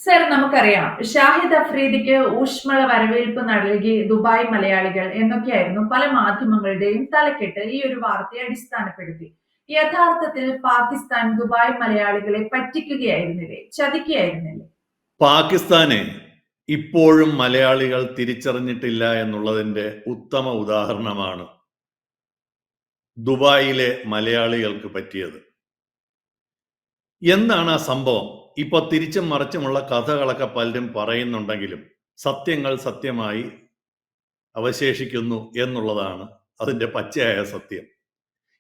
Sir, നമുക്കറിയാം ഷാഹിദ് അഫ്രീദിക്ക് ഊഷ്മള വരവേൽപ്പ് നൽകി ദുബായ് മലയാളികൾ എന്നൊക്കെയായിരുന്നു പല മാധ്യമങ്ങളുടെയും തലക്കെട്ട് ഈ ഒരു വാർത്തയെ അടിസ്ഥാനപ്പെടുത്തി. യഥാർത്ഥത്തിൽ പാകിസ്ഥാൻ ദുബായ് മലയാളികളെ പറ്റിക്കുകയായിരുന്നില്ലേ, ചതിക്കുകയായിരുന്നില്ലേ? പാകിസ്ഥാനെ ഇപ്പോഴും മലയാളികൾ തിരിച്ചറിഞ്ഞിട്ടില്ല എന്നുള്ളതിന്റെ ഉത്തമ ഉദാഹരണമാണ് ദുബായിലെ മലയാളികൾക്ക് പറ്റിയത്. എന്താണ് ആ സംഭവം? ഇപ്പൊ തിരിച്ചും മറിച്ചുമുള്ള കഥകളൊക്കെ പലരും പറയുന്നുണ്ടെങ്കിലും സത്യങ്ങൾ സത്യമായി അവശേഷിക്കുന്നു എന്നുള്ളതാണ് അതിന്റെ പച്ചയായ സത്യം.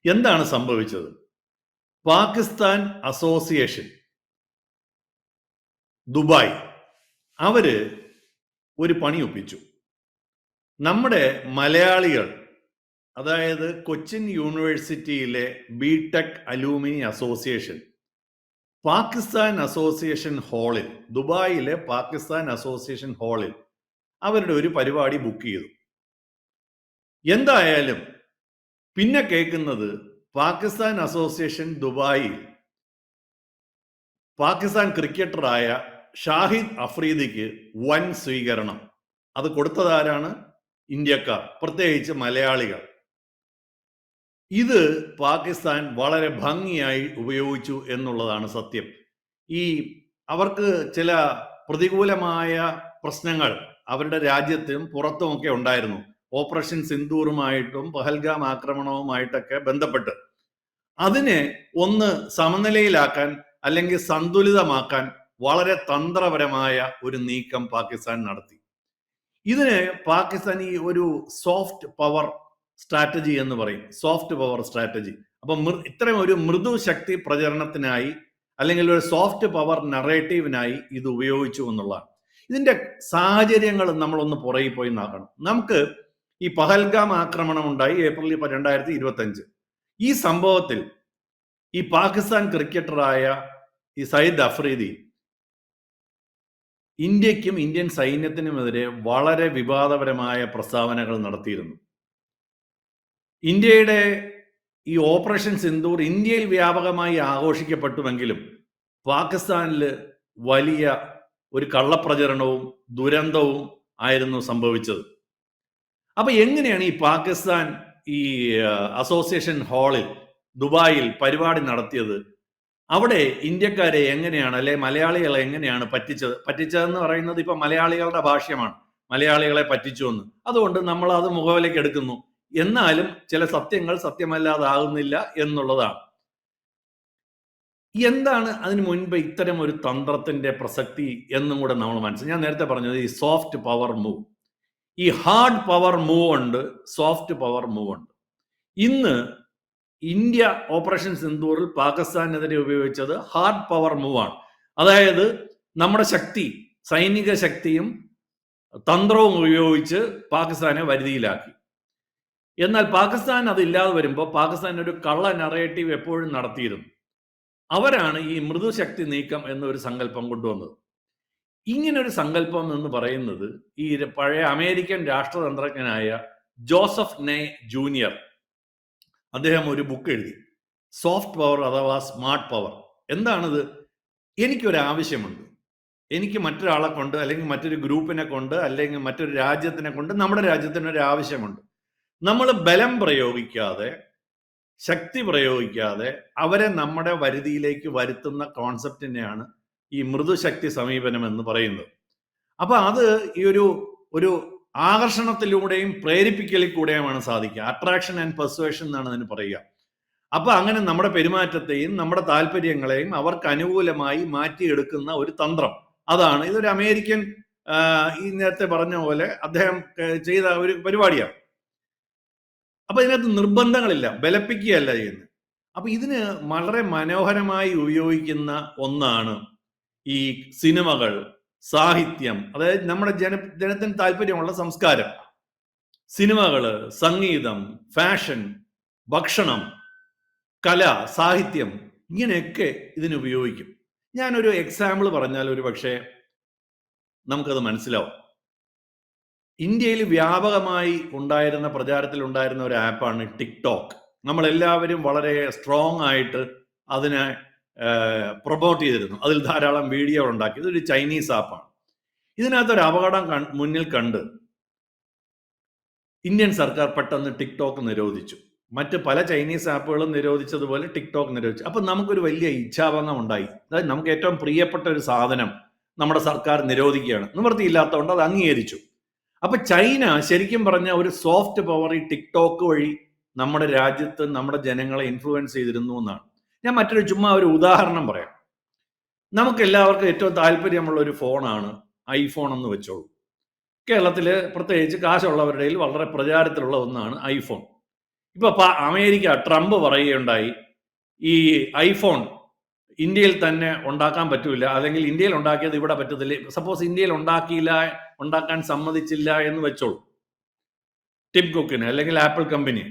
എന്താണ് സംഭവിച്ചത്? പാകിസ്ഥാൻ അസോസിയേഷൻ ദുബായ് അവര് ഒരു പണി ഒപ്പിച്ചു. നമ്മുടെ മലയാളികൾ, അതായത് കൊച്ചിൻ യൂണിവേഴ്സിറ്റിയിലെ BTech alumni association Pakistan association ഹാളിൽ, ദുബായിലെ പാകിസ്ഥാൻ അസോസിയേഷൻ ഹാളിൽ അവരുടെ ഒരു പരിപാടി ബുക്ക് ചെയ്തു. എന്തായാലും പിന്നെ കേൾക്കുന്നത് പാകിസ്ഥാൻ അസോസിയേഷൻ ദുബായിൽ പാകിസ്ഥാൻ ക്രിക്കറ്ററായ ഷാഹിദ് അഫ്രീദിക്ക് വൻ സ്വീകരണം. അത് കൊടുത്തതാരാണ്? ഇന്ത്യക്കാർ, പ്രത്യേകിച്ച് മലയാളികൾ. ഇത് പാകിസ്ഥാൻ വളരെ ഭംഗിയായി ഉപയോഗിച്ചു എന്നുള്ളതാണ് സത്യം. അവർക്ക് ചില പ്രതികൂലമായ പ്രശ്നങ്ങൾ അവരുടെ രാജ്യത്തും പുറത്തുമൊക്കെ ഉണ്ടായിരുന്നു. ഓപ്പറേഷൻ സിന്ദൂറുമായിട്ടും പഹൽഗാം ആക്രമണവുമായിട്ടൊക്കെ ബന്ധപ്പെട്ട് അതിനെ ഒന്ന് സമനിലയിലാക്കാൻ അല്ലെങ്കിൽ സന്തുലിതമാക്കാൻ വളരെ തന്ത്രപരമായ ഒരു നീക്കം പാകിസ്ഥാൻ നടത്തി. ഇതിന് പാകിസ്ഥാൻ ഈ ഒരു സോഫ്റ്റ് പവർ സ്ട്രാറ്റജി എന്ന് പറയും, സോഫ്റ്റ് പവർ സ്ട്രാറ്റജി. അപ്പൊ ഇത്രയും ഒരു മൃദു ശക്തി പ്രചരണത്തിനായി അല്ലെങ്കിൽ ഒരു സോഫ്റ്റ് പവർ നറേറ്റീവിനായി ഇത് ഉപയോഗിച്ചു എന്നുള്ളതാണ്. ഇതിന്റെ സാഹചര്യങ്ങൾ നമ്മളൊന്ന് പുറകെ പോയി നോക്കണം. നമുക്ക് ഈ പഹൽഗാം ആക്രമണം ഉണ്ടായി ഏപ്രിൽ 2025. ഈ സംഭവത്തിൽ ഈ പാകിസ്ഥാൻ ക്രിക്കറ്ററായ ഈ സയ്യിദ് അഫ്രീദി ഇന്ത്യക്കും ഇന്ത്യൻ സൈന്യത്തിനുമെതിരെ വളരെ വിവാദപരമായ പ്രസ്താവനകൾ നടത്തിയിരുന്നു. ഇന്ത്യയുടെ ഈ ഓപ്പറേഷൻ സിന്ദൂർ ഇന്ത്യയിൽ വ്യാപകമായി ആഘോഷിക്കപ്പെട്ടുവെങ്കിലും പാകിസ്ഥാനിൽ വലിയ ഒരു കള്ളപ്രചരണവും ദുരന്തവും ആയിരുന്നു സംഭവിച്ചത്. അപ്പൊ എങ്ങനെയാണ് ഈ പാകിസ്ഥാൻ ഈ അസോസിയേഷൻ ഹാളിൽ ദുബായിൽ പരിപാടി നടത്തിയത്? അവിടെ ഇന്ത്യക്കാരെ എങ്ങനെയാണ്, അല്ലെ മലയാളികളെ എങ്ങനെയാണ് പറ്റിച്ചതെന്ന് പറയുന്നത് ഇപ്പൊ മലയാളികളുടെ ഭാഷ്യമാണ്, മലയാളികളെ പറ്റിച്ചു എന്ന്. അതുകൊണ്ട് നമ്മൾ അത് മുഖവിലേക്ക് എടുക്കുന്നു. എന്നാലും ചില സത്യങ്ങൾ സത്യമല്ലാതാകുന്നില്ല എന്നുള്ളതാണ്. എന്താണ് അതിനു മുൻപ് ഇത്തരം ഒരു തന്ത്രത്തിന്റെ പ്രസക്തി എന്നും കൂടെ നമ്മൾ മനസ്സിലാക്കി. ഞാൻ നേരത്തെ പറഞ്ഞത് ഈ സോഫ്റ്റ് പവർ മൂവ്, ഈ ഹാർഡ് പവർ മൂവ് ഉണ്ട്, സോഫ്റ്റ് പവർ മൂവ് ഉണ്ട്. ഇന്ന് ഇന്ത്യ ഓപ്പറേഷൻ സിന്ദൂറിൽ പാകിസ്ഥാനെതിരെ ഉപയോഗിച്ചത് ഹാർഡ് പവർ മൂവ് ആണ്. അതായത് നമ്മുടെ ശക്തി, സൈനിക ശക്തിയും തന്ത്രവും ഉപയോഗിച്ച് പാകിസ്ഥാനെ വരുതിയിലാക്കി. എന്നാൽ പാകിസ്ഥാൻ അതില്ലാതെ വരുമ്പോൾ പാകിസ്ഥാൻ ഒരു കള്ള നറേറ്റീവ് എപ്പോഴും നടത്തിയിരുന്നു. അവരാണ് ഈ മൃദുശക്തി നീക്കം എന്നൊരു സങ്കല്പം കൊണ്ടുവന്നത്. ഇങ്ങനൊരു സങ്കല്പം എന്ന് പറയുന്നത് ഈ പഴയ അമേരിക്കൻ രാഷ്ട്രതന്ത്രജ്ഞനായ ജോസഫ് നെ ജൂനിയർ, അദ്ദേഹം ഒരു ബുക്ക് എഴുതി, സോഫ്റ്റ് പവർ അഥവാ സ്മാർട്ട് പവർ. എന്താണിത്? എനിക്കൊരു ആവശ്യമുണ്ട്, എനിക്ക് മറ്റൊരാളെ കൊണ്ട് അല്ലെങ്കിൽ മറ്റൊരു ഗ്രൂപ്പിനെ കൊണ്ട് അല്ലെങ്കിൽ മറ്റൊരു രാജ്യത്തിനെ കൊണ്ട് നമ്മുടെ രാജ്യത്തിനൊരു ആവശ്യമുണ്ട്. നമ്മൾ ബലം പ്രയോഗിക്കാതെ, ശക്തി പ്രയോഗിക്കാതെ അവരെ നമ്മുടെ വരുതിയിലേക്ക് വരുത്തുന്ന കോൺസെപ്റ്റിനെയാണ് ഈ മൃദുശക്തി സമീപനം എന്ന് പറയുന്നത്. അപ്പൊ അത് ഈ ഒരു ആകർഷണത്തിലൂടെയും പ്രേരിപ്പിക്കലിൽ കൂടെയുമാണ് സാധിക്കുക. അട്രാക്ഷൻ ആൻഡ് പെർസുവേഷൻ എന്നാണ് അതിന് പറയുക. അപ്പൊ അങ്ങനെ നമ്മുടെ പെരുമാറ്റത്തെയും നമ്മുടെ താല്പര്യങ്ങളെയും അവർക്ക് അനുകൂലമായി മാറ്റിയെടുക്കുന്ന ഒരു തന്ത്രം, അതാണ് ഇതൊരു അമേരിക്കൻ ഈ നേരത്തെ പറഞ്ഞ പോലെ അദ്ദേഹം ചെയ്ത ഒരു പരിപാടിയാണ്. അപ്പൊ ഇതിനകത്ത് നിർബന്ധങ്ങളില്ല, ബലപ്പിക്കുകയല്ല ചെയ്യുന്നത്. അപ്പൊ ഇതിന് വളരെ മനോഹരമായി ഉപയോഗിക്കുന്ന ഒന്നാണ് ഈ സിനിമകൾ, സാഹിത്യം, അതായത് നമ്മുടെ ജനത്തിന് താല്പര്യമുള്ള സംസ്കാരം, സിനിമകള്, സംഗീതം, ഫാഷൻ, ഭക്ഷണം, കല, സാഹിത്യം, ഇങ്ങനെയൊക്കെ ഇതിന് ഉപയോഗിക്കും. ഞാനൊരു എക്സാമ്പിൾ പറഞ്ഞാൽ ഒരു പക്ഷേ നമുക്കത് മനസ്സിലാവും. ഇന്ത്യയിൽ വ്യാപകമായി പ്രചാരത്തിലുണ്ടായിരുന്ന ഒരു ആപ്പാണ് ടിക്ടോക്ക്. നമ്മളെല്ലാവരും വളരെ സ്ട്രോങ് ആയിട്ട് അതിനെ പ്രൊമോട്ട് ചെയ്തിരുന്നു. അതിൽ ധാരാളം വീഡിയോ ഉണ്ടാക്കി. ഇതൊരു ചൈനീസ് ആപ്പാണ്. ഇതിനകത്തൊരു അപകടം മുന്നിൽ കണ്ട് ഇന്ത്യൻ സർക്കാർ പെട്ടെന്ന് ടിക്ടോക്ക് നിരോധിച്ചു. മറ്റ് പല ചൈനീസ് ആപ്പുകളും നിരോധിച്ചതുപോലെ ടിക്ടോക്ക് നിരോധിച്ചു. അപ്പം നമുക്കൊരു വലിയ ഇച്ഛാഭംഗം ഉണ്ടായി. അതായത് നമുക്ക് ഏറ്റവും പ്രിയപ്പെട്ട ഒരു സാധനം നമ്മുടെ സർക്കാർ നിരോധിക്കുകയാണ്. നിവൃത്തിയില്ലാത്തതുകൊണ്ട് അത് അംഗീകരിച്ചു. അപ്പൊ ചൈന ശരിക്കും പറഞ്ഞ ഒരു സോഫ്റ്റ് പവർ ഈ ടിക്ടോക്ക് വഴി നമ്മുടെ രാജ്യത്ത് നമ്മുടെ ജനങ്ങളെ ഇൻഫ്ലുവൻസ് ചെയ്തിരുന്നു എന്നാണ്. ഞാൻ മറ്റൊരു ചുമ്മാ ഒരു ഉദാഹരണം പറയാം. നമുക്ക് എല്ലാവർക്കും ഏറ്റവും താല്പര്യമുള്ള ഒരു ഫോണാണ് ഐഫോൺ എന്ന് വെച്ചോളൂ. കേരളത്തിൽ പ്രത്യേകിച്ച് കാശുള്ളവരുടെ ഇടയിൽ വളരെ പ്രചാരത്തിലുള്ള ഒന്നാണ് ഐഫോൺ. ഇപ്പൊ അമേരിക്ക ട്രംപ് പറയുകയുണ്ടായി, ഈ ഐഫോൺ ഇന്ത്യയിൽ തന്നെ ഉണ്ടാക്കാൻ പറ്റൂല, അല്ലെങ്കിൽ ഇന്ത്യയിൽ ഉണ്ടാക്കിയത് ഇവിടെ പറ്റത്തില്ല. സപ്പോസ് ഇന്ത്യയിൽ ഉണ്ടാക്കാൻ സമ്മതിച്ചില്ല എന്ന് വെച്ചോളൂ ടിം കുക്കിന് അല്ലെങ്കിൽ ആപ്പിൾ കമ്പനി.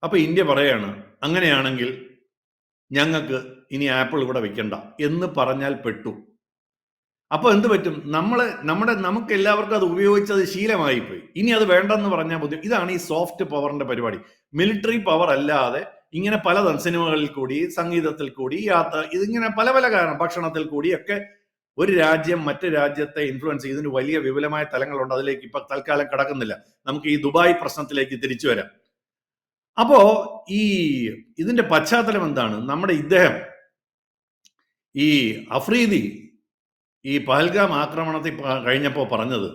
അപ്പൊ ഇന്ത്യ പറയാണ്, അങ്ങനെയാണെങ്കിൽ ഞങ്ങൾക്ക് ഇനി ആപ്പിൾ ഇവിടെ വെക്കണ്ട എന്ന് പറഞ്ഞാൽ പെട്ടു. അപ്പൊ എന്ത് പറ്റും? നമുക്ക് എല്ലാവർക്കും അത് ഉപയോഗിച്ചത് ശീലമായി പോയി. ഇനി അത് വേണ്ടെന്ന് പറഞ്ഞാൽ ബുദ്ധിമുട്ട്. ഇതാണ് ഈ സോഫ്റ്റ് പവറിന്റെ പരിപാടി. മിലിറ്ററി പവർ അല്ലാതെ ഇങ്ങനെ പല സിനിമകളിൽ കൂടി, സംഗീതത്തിൽ കൂടി, യാത്ര, ഇതിങ്ങനെ പല പല കാരണം, ഭക്ഷണത്തിൽ കൂടിയൊക്കെ ഒരു രാജ്യം മറ്റു രാജ്യത്തെ ഇൻഫ്ലുവൻസ് ചെയ്തതിന് വലിയ വിപുലമായ തലങ്ങളുണ്ട്. അതിലേക്ക് ഇപ്പൊ തൽക്കാലം കടക്കുന്നില്ല. നമുക്ക് ഈ ദുബായ് പ്രശ്നത്തിലേക്ക് തിരിച്ചു വരാം. അപ്പോ ഇതിന്റെ പശ്ചാത്തലം എന്താണ്? നമ്മുടെ ഇദ്ദേഹം ഈ അഫ്രീദി ഈ പഹൽഗാം ആക്രമണത്തിൽ കഴിഞ്ഞപ്പോൾ പറഞ്ഞത്,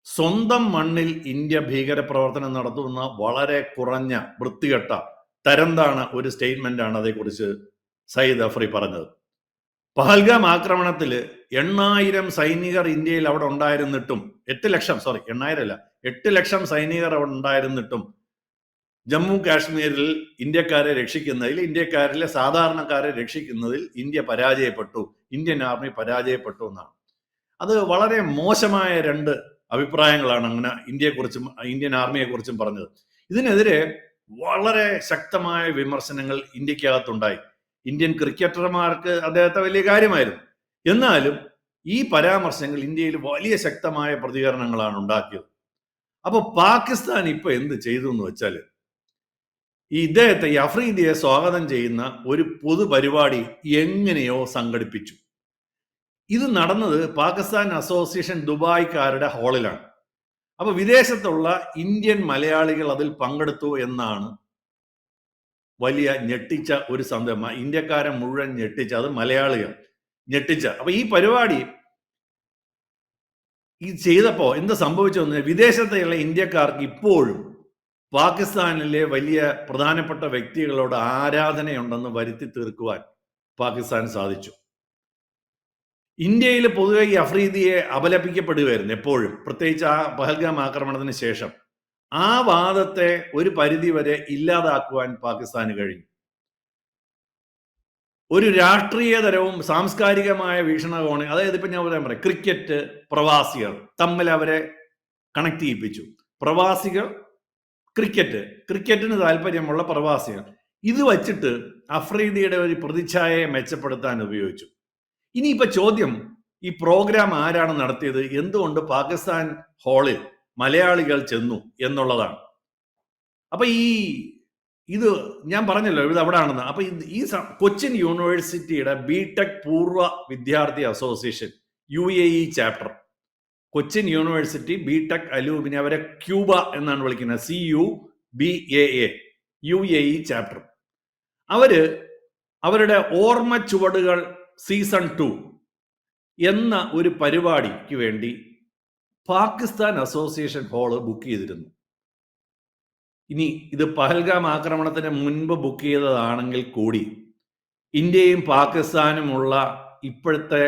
സ്വന്തം മണ്ണിൽ ഇന്ത്യ ഭീകരപ്രവർത്തനം നടത്തുന്ന വളരെ കുറഞ്ഞ വൃത്തികെട്ട തരംതാണ ഒരു സ്റ്റേറ്റ്മെന്റ് ആണ് അതേക്കുറിച്ച് സയ്യിദ് അഫ്രി പറഞ്ഞത്. പഹൽഗാം ആക്രമണത്തിൽ 8,000 സൈനികർ ഇന്ത്യയിൽ അവിടെ ഉണ്ടായിരുന്നിട്ടും 8 ലക്ഷം 8 ലക്ഷം സൈനികർ അവിടെ ഉണ്ടായിരുന്നിട്ടും ജമ്മു കാശ്മീരിൽ ഇന്ത്യക്കാരെ രക്ഷിക്കുന്നതിൽ, ഇന്ത്യക്കാരിലെ സാധാരണക്കാരെ രക്ഷിക്കുന്നതിൽ ഇന്ത്യ പരാജയപ്പെട്ടു, ഇന്ത്യൻ ആർമി പരാജയപ്പെട്ടു എന്നാണ്. അത് വളരെ മോശമായ രണ്ട് അഭിപ്രായങ്ങളാണ് അങ്ങനെ ഇന്ത്യയെക്കുറിച്ചും ഇന്ത്യൻ ആർമിയെക്കുറിച്ചും പറഞ്ഞത്. ഇതിനെതിരെ വളരെ ശക്തമായ വിമർശനങ്ങൾ ഇന്ത്യക്കകത്തുണ്ടായി. ഇന്ത്യൻ ക്രിക്കറ്റർമാർക്ക് അദ്ദേഹത്തെ വലിയ കാര്യമായിരുന്നു. എന്നാലും ഈ പരാമർശങ്ങൾ ഇന്ത്യയിൽ വലിയ ശക്തമായ പ്രതികരണങ്ങളാണ് ഉണ്ടാക്കിയത്. അപ്പൊ പാകിസ്ഥാൻ ഇപ്പൊ എന്ത് ചെയ്തു എന്ന് വെച്ചാൽ, ഇദ്ദേഹത്തെ, ഈ അഫ്രീദിയെ സ്വാഗതം ചെയ്യുന്ന ഒരു പൊതുപരിപാടി എങ്ങനെയോ സംഘടിപ്പിച്ചു. ഇത് നടന്നത് പാകിസ്ഥാൻ അസോസിയേഷൻ ദുബായ്ക്കാരുടെ ഹാളിലാണ്. അപ്പൊ വിദേശത്തുള്ള ഇന്ത്യൻ മലയാളികൾ അതിൽ പങ്കെടുത്തു എന്നാണ് വലിയ ഞെട്ടിച്ച ഒരു സംഭവം. ഇന്ത്യക്കാരെ മുഴുവൻ ഞെട്ടിച്ച, അത് മലയാളികൾ ഞെട്ടിച്ച. അപ്പൊ ഈ പരിപാടി ചെയ്തപ്പോ എന്ത് സംഭവിച്ചു? വിദേശത്തെയുള്ള ഇന്ത്യക്കാർക്ക് ഇപ്പോഴും പാകിസ്ഥാനിലെ വലിയ പ്രധാനപ്പെട്ട വ്യക്തികളോട് ആരാധനയുണ്ടെന്ന് വരുത്തി തീർക്കുവാൻ പാകിസ്ഥാൻ സാധിച്ചു. ഇന്ത്യയിൽ പൊതുവെ ഈ അഫ്രീദിയെ അപലപിക്കപ്പെടുകയായിരുന്നു എപ്പോഴും, പ്രത്യേകിച്ച് ആ പഹൽഗാം ആക്രമണത്തിന് ശേഷം. ആ വാദത്തെ ഒരു പരിധി വരെ ഇല്ലാതാക്കുവാൻ പാകിസ്ഥാന് കഴിഞ്ഞു. ഒരു രാഷ്ട്രീയതരവും സാംസ്കാരികമായ വീക്ഷണകോണ്, അതായത് ഇപ്പൊ ഞാൻ പറയാം, ക്രിക്കറ്റ്, പ്രവാസികൾ തമ്മിൽ അവരെ കണക്ട് ചെയ്യിപ്പിച്ചു. പ്രവാസികൾ, ക്രിക്കറ്റിന് താല്പര്യമുള്ള പ്രവാസികൾ, ഇത് വച്ചിട്ട് അഫ്രീദിയുടെ ഒരു പ്രതിച്ഛായയെ മെച്ചപ്പെടുത്താൻ ഉപയോഗിച്ചു. ഇനിയിപ്പോ ചോദ്യം, ഈ പ്രോഗ്രാം ആരാണ് നടത്തിയത്, എന്തുകൊണ്ട് പാകിസ്ഥാൻ ഹാളിൽ മലയാളികൾ ചെന്നു എന്നുള്ളതാണ്. അപ്പൊ ഇത് ഞാൻ പറഞ്ഞല്ലോ ഇത് അവിടെ ആണെന്ന്. അപ്പൊ ഈ കൊച്ചിൻ യൂണിവേഴ്സിറ്റിയുടെ ബിടെക് പൂർവ്വ വിദ്യാർത്ഥി association UAE chapter, Cochin university BTech alumni, അവരെ ക്യൂബ എന്നാണ് വിളിക്കുന്നത്, CUBAA, UAE ചാപ്റ്റർ. അവരുടെ ഓർമ്മ ചുവടുകൾ സീസൺ 2 എന്ന ഒരു പരിപാടിക്ക് വേണ്ടി പാകിസ്ഥാൻ അസോസിയേഷൻ ഹാള് ബുക്ക് ചെയ്തിരുന്നു. ഇനി ഇത് പഹൽഗാം ആക്രമണത്തിന് മുൻപ് ബുക്ക് ചെയ്തതാണെങ്കിൽ കൂടി ഇന്ത്യയും പാകിസ്ഥാനുമുള്ള ഇപ്പോഴത്തെ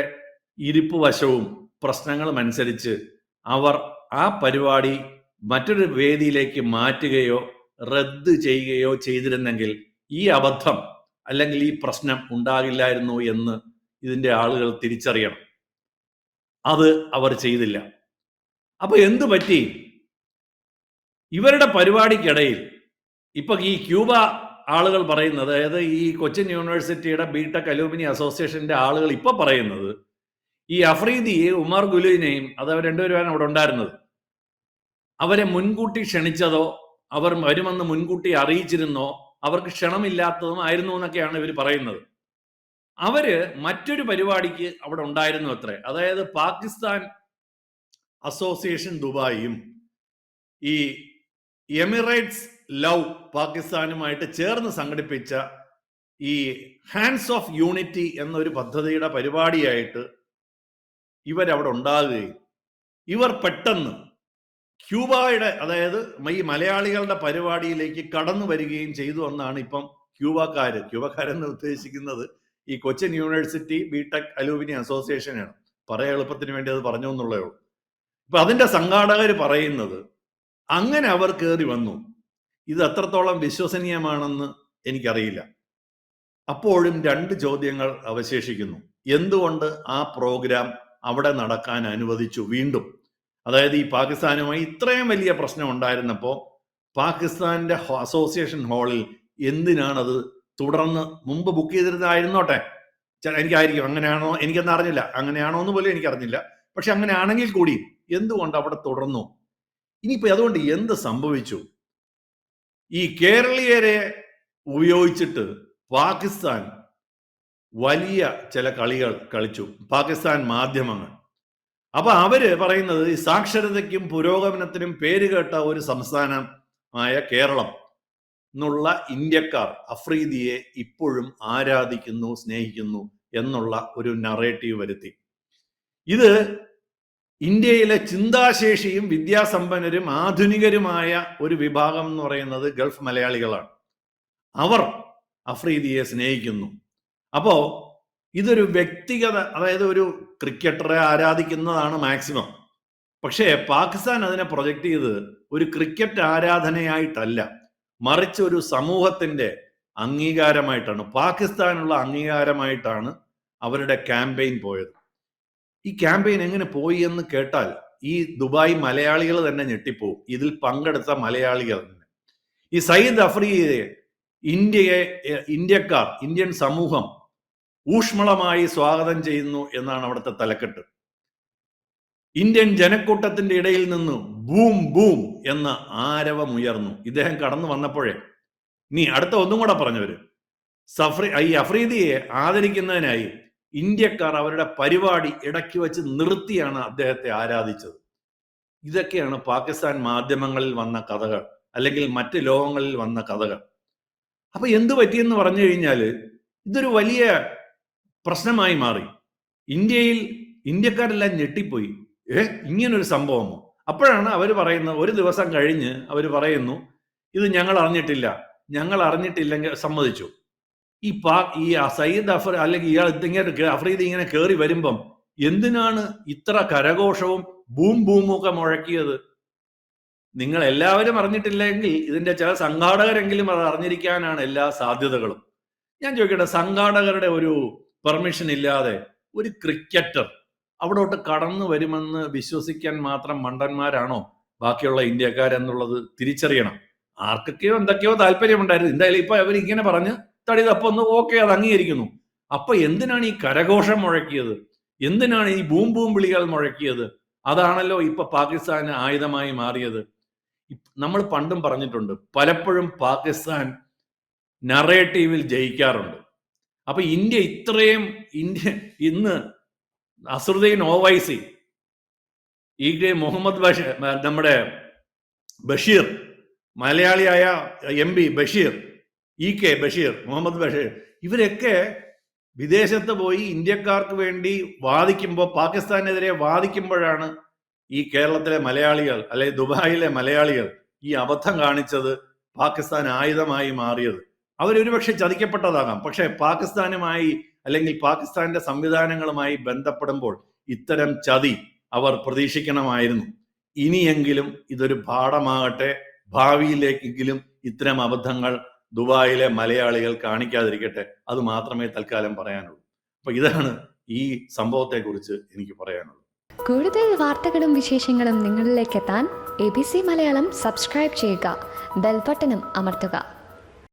ഇരിപ്പ് വശവും പ്രശ്നങ്ങളും അനുസരിച്ച് അവർ ആ പരിപാടി മറ്റൊരു വേദിയിലേക്ക് മാറ്റുകയോ റദ്ദ് ചെയ്യുകയോ ചെയ്തിരുന്നെങ്കിൽ ഈ അബദ്ധം അല്ലെങ്കിൽ ഈ പ്രശ്നം ഉണ്ടാകില്ലായിരുന്നു എന്ന് ഇതിന്റെ ആളുകൾ തിരിച്ചറിയണം. അത് അവർ ചെയ്തില്ല. അപ്പൊ എന്തു പറ്റി? ഇവരുടെ പരിപാടിക്കിടയിൽ ഇപ്പൊ ഈ ക്യൂബ ആളുകൾ പറയുന്നത്, അതായത് ഈ കൊച്ചിൻ യൂണിവേഴ്സിറ്റിയുടെ ബിടെക് അലൂമിനി അസോസിയേഷന്റെ ആളുകൾ ഇപ്പൊ പറയുന്നത്, ഈ അഫ്രീദിയെ, ഉമർ ഗുലുവിനെയും, അത് അവർ രണ്ടുപേരും അവിടെ ഉണ്ടായിരുന്നത്, അവരെ മുൻകൂട്ടി ക്ഷണിച്ചതോ അവർ വരുമെന്ന് മുൻകൂട്ടി അറിയിച്ചിരുന്നോ അവർക്ക് ക്ഷണമില്ലാത്തതും ആയിരുന്നു എന്നൊക്കെയാണ് ഇവർ പറയുന്നത്. അവര് മറ്റൊരു പരിപാടിക്ക് അവിടെ ഉണ്ടായിരുന്നു അത്രേ. അതായത് പാകിസ്ഥാൻ അസോസിയേഷൻ ദുബായിയും ഈ എമിറേറ്റ്സ് ലവ് പാകിസ്ഥാനുമായിട്ട് ചേർന്ന് സംഘടിപ്പിച്ച ഈ ഹാൻഡ്സ് ഓഫ് യൂണിറ്റി എന്നൊരു പദ്ധതിയുടെ പരിപാടിയായിട്ട് ഇവരവിടെ ഉണ്ടാകുകയും ഇവർ പെട്ടെന്ന് ക്യൂബയുടെ, അതായത് ഈ മലയാളികളുടെ പരിപാടിയിലേക്ക് കടന്നു വരികയും ചെയ്തു എന്നാണ് ഇപ്പം ക്യൂബക്കാരെന്ന് ഉദ്ദേശിക്കുന്നത് ഈ കൊച്ചിൻ യൂണിവേഴ്സിറ്റി ബിടെക് അലൂമിനി അസോസിയേഷനാണ്. പറയാൻ എളുപ്പത്തിന് വേണ്ടി അത് പറഞ്ഞു എന്നുള്ളേ ഉള്ളൂ. ഇപ്പൊ അതിന്റെ സംഘാടകർ പറയുന്നത് അങ്ങനെ അവർ കയറി വന്നു. ഇത് എത്രത്തോളം വിശ്വസനീയമാണെന്ന് എനിക്കറിയില്ല. അപ്പോഴും 2 ചോദ്യങ്ങൾ അവശേഷിക്കുന്നു. എന്തുകൊണ്ട് ആ പ്രോഗ്രാം അവിടെ നടക്കാൻ അനുവദിച്ചു? വീണ്ടും, അതായത് ഈ പാകിസ്ഥാനുമായി ഇത്രയും വലിയ പ്രശ്നം ഉണ്ടായിരുന്നപ്പോൾ പാകിസ്ഥാന്റെ അസോസിയേഷൻ ഹാളിൽ എന്തിനാണത് തുടർന്ന് മുമ്പ് ബുക്ക് ചെയ്തിരുന്നായിരുന്നോട്ടെ, എനിക്കായിരിക്കും, അങ്ങനെയാണോ എനിക്കെന്ന് അറിഞ്ഞില്ല, അങ്ങനെയാണോ എന്ന് പോലും എനിക്കറിഞ്ഞില്ല. പക്ഷെ അങ്ങനെ ആണെങ്കിൽ കൂടി എന്തുകൊണ്ട് അവിടെ തുടർന്നു? ഇനിയിപ്പോ അതുകൊണ്ട് എന്ത് സംഭവിച്ചു? ഈ കേരളീയരെ ഉപയോഗിച്ചിട്ട് പാകിസ്ഥാൻ വലിയ ചില കളികൾ കളിച്ചു, പാകിസ്ഥാൻ മാധ്യമങ്ങൾ. അപ്പൊ അവര് പറയുന്നത് ഈ സാക്ഷരതയ്ക്കും പുരോഗമനത്തിനും പേരുകേട്ട ഒരു സംസ്ഥാനമായ കേരളം എന്നുള്ള ഇന്ത്യക്കാർ അഫ്രീദിയെ ഇപ്പോഴും ആരാധിക്കുന്നു, സ്നേഹിക്കുന്നു എന്നുള്ള ഒരു നറേറ്റീവ് വരുത്തി. ഇത് ഇന്ത്യയിലെ ചിന്താശേഷിയും വിദ്യാസമ്പന്നരും ആധുനികരുമായ ഒരു വിഭാഗം എന്ന് പറയുന്നത് ഗൾഫ് മലയാളികളാണ്. അവർ അഫ്രീദിയെ സ്നേഹിക്കുന്നു. അപ്പോ ഇതൊരു വ്യക്തിഗത, അതായത് ഒരു ക്രിക്കറ്ററെ ആരാധിക്കുന്നതാണ് മാക്സിമം. പക്ഷേ പാകിസ്ഥാൻ അതിനെ പ്രൊജക്ട് ചെയ്ത് ഒരു ക്രിക്കറ്റ് ആരാധനയായിട്ടല്ല, മറിച്ച് ഒരു സമൂഹത്തിന്റെ അംഗീകാരമായിട്ടാണ്, പാകിസ്ഥാനുള്ള അംഗീകാരമായിട്ടാണ് അവരുടെ ക്യാമ്പയിൻ പോയത്. ഈ ക്യാമ്പയിൻ എങ്ങനെ പോയി എന്ന് കേട്ടാൽ ഈ ദുബായ് മലയാളികൾ തന്നെ ഞെട്ടിപ്പോവും. ഇതിൽ പങ്കെടുത്ത മലയാളികൾ തന്നെ. ഈ സയ്യിദ് അഫ്രീദിയെ ഇന്ത്യക്കാർ, ഇന്ത്യൻ സമൂഹം ഊഷ്മളമായി സ്വാഗതം ചെയ്യുന്നു എന്നാണ് അവിടുത്തെ തലക്കെട്ട്. ഇന്ത്യൻ ജനക്കൂട്ടത്തിന്റെ ഇടയിൽ നിന്ന് ബൂം ബൂം എന്ന ആരവമുയർന്നു ഇദ്ദേഹം കടന്നു വന്നപ്പോഴേ. നീ അടുത്ത ഒന്നും കൂടെ പറഞ്ഞവര്, ഈ അഫ്രീദിയെ ആദരിക്കുന്നതിനായി ഇന്ത്യക്കാർ അവരുടെ പരിപാടി ഇടയ്ക്ക് വെച്ച് നിർത്തിയാണ് അദ്ദേഹത്തെ ആരാധിച്ചത്. ഇതൊക്കെയാണ് പാകിസ്ഥാൻ മാധ്യമങ്ങളിൽ വന്ന കഥകൾ, അല്ലെങ്കിൽ മറ്റ് ലോകങ്ങളിൽ വന്ന കഥകൾ. അപ്പൊ എന്തു പറ്റിയെന്ന് പറഞ്ഞു കഴിഞ്ഞാൽ ഇതൊരു വലിയ പ്രശ്നമായി മാറി. ഇന്ത്യക്കാരെല്ലാം ഞെട്ടിപ്പോയി. ഇങ്ങനൊരു സംഭവമോ? അപ്പോഴാണ് അവർ പറയുന്നത്, ഒരു ദിവസം കഴിഞ്ഞ് അവർ പറയുന്നു, ഇത് ഞങ്ങൾ അറിഞ്ഞിട്ടില്ലെങ്കിൽ സമ്മതിച്ചു. ഈ സയ്യിദ് അല്ലെങ്കിൽ അഫ്രീദി ഇങ്ങനെ കയറി വരുമ്പം എന്തിനാണ് ഇത്ര കരഘോഷവും ബൂം ബൂമും ഒക്കെ മുഴക്കിയത്? നിങ്ങൾ എല്ലാവരും അറിഞ്ഞിട്ടില്ലെങ്കിൽ ഇതിന്റെ ചില സംഘാടകരെങ്കിലും അത് അറിഞ്ഞിരിക്കാനാണ് എല്ലാ സാധ്യതകളും. ഞാൻ ചോദിക്കട്ടെ, സംഘാടകരുടെ ഒരു പെർമിഷൻ ഇല്ലാതെ ഒരു ക്രിക്കറ്റർ അവിടോട്ട് കടന്നു വരുമെന്ന് വിശ്വസിക്കാൻ മാത്രം മണ്ടന്മാരാണോ ബാക്കിയുള്ള ഇന്ത്യക്കാരെന്നുള്ളത് തിരിച്ചറിയണം. ആർക്കൊക്കെയോ എന്തൊക്കെയോ താല്പര്യമുണ്ടായിരുന്നു. എന്തായാലും ഇപ്പൊ അവർ ഇങ്ങനെ പറഞ്ഞ് തടി തപ്പൊന്ന് ഓക്കെ, അത് അംഗീകരിക്കുന്നു. അപ്പൊ എന്തിനാണ് ഈ കരഘോഷം മുഴക്കിയത്? എന്തിനാണ് ഈ ബൂം ബൂം വിളികൾ മുഴക്കിയത്? അതാണല്ലോ ഇപ്പൊ പാകിസ്ഥാന് ആയുധമായി മാറിയത്. നമ്മൾ പണ്ടും പറഞ്ഞിട്ടുണ്ട്, പലപ്പോഴും പാകിസ്ഥാൻ നറേറ്റീവിൽ ജയിക്കാറുണ്ട്. അപ്പൊ ഇന്ന് അസറുദ്ദീൻ ഓവൈസി, മുഹമ്മദ് നമ്മുടെ ബഷീർ, മലയാളിയായ MP ബഷീർ, EK ബഷീർ, മുഹമ്മദ് ബഷീർ, ഇവരൊക്കെ വിദേശത്ത് പോയി ഇന്ത്യക്കാർക്ക് വേണ്ടി വാദിക്കുമ്പോൾ, പാകിസ്ഥാനെതിരെ വാദിക്കുമ്പോഴാണ് ഈ കേരളത്തിലെ മലയാളികൾ അല്ലെങ്കിൽ ദുബായിലെ മലയാളികൾ ഈ അബദ്ധം കാണിച്ചത്, പാകിസ്ഥാൻ ആയുധമായി മാറിയത്. അവരൊരുപക്ഷെ ചതിക്കപ്പെട്ടതാകാം. പക്ഷെ പാകിസ്ഥാനുമായി അല്ലെങ്കിൽ പാകിസ്ഥാന്റെ സംവിധാനങ്ങളുമായി ബന്ധപ്പെടുമ്പോൾ ഇത്തരം ചതി അവർ പ്രതീക്ഷിക്കണമായിരുന്നു. ഇനിയെങ്കിലും ഇതൊരു പാഠമാകട്ടെ. ഭാവിയിലേക്കെങ്കിലും ഇത്തരം അബദ്ധങ്ങൾ ദുബായിലെ മലയാളികൾ കാണിക്കാതിരിക്കട്ടെ. അത് മാത്രമേ തൽക്കാലം പറയാനുള്ളൂ. അപ്പൊ ഇതാണ് ഈ സംഭവത്തെക്കുറിച്ച് എനിക്ക് പറയാനുള്ളത്. കൂടുതൽ വാർത്തകളും വിശേഷങ്ങളും നിങ്ങളിലേക്ക് എത്താൻ ABC മലയാളം സബ്സ്ക്രൈബ് ചെയ്യുക, ബെൽ ബട്ടണും അമർത്തുക.